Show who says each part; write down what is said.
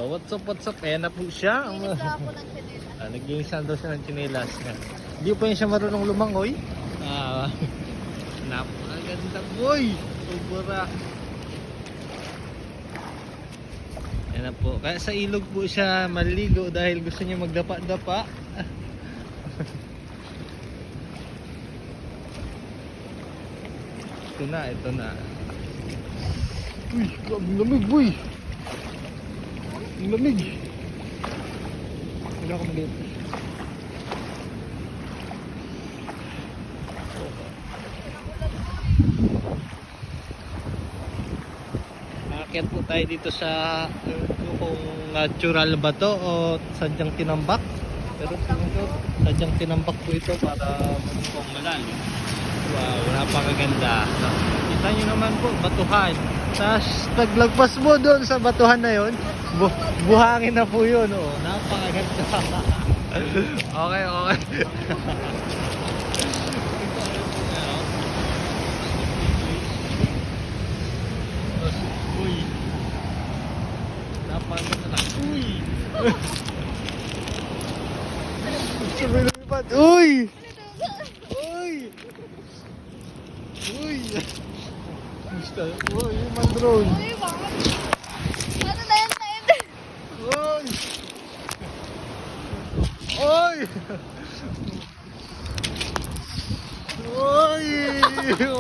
Speaker 1: What's up, what's up? Ayan na po siya.
Speaker 2: Nagla ako ng chinelas.
Speaker 1: Nag-iinsan daw siya ng chinelas. Hindi pa yun siya marunong lumangoy. Napakaganda boy. Sobra. Ayan na po. Kaya sa ilog po siya maligo dahil gusto niya magdapa-dapa. Ito na, ito na. Uy, ang lamig boy. Ang lamig. Wala akong dito. Aakyat po tayo dito sa kung natural ba to o sadyang tinambak. Pero siguro sadyang tinambak po ito para mukhang malalim. Wow, napakaganda. Kita nyo naman po, batuhan. Tapos naglagpas mo doon sa batuhan na yon, buhangin na po yun. Oh. Napakaganda. Okay, okay. Uy. Napakaganda na. Uy. Sabay lumipat. Uy. Uy. Uy. Gusto. Uy, human drone.
Speaker 2: Uy, bakit? Ano na yan?
Speaker 1: Uy. Uy. Uy.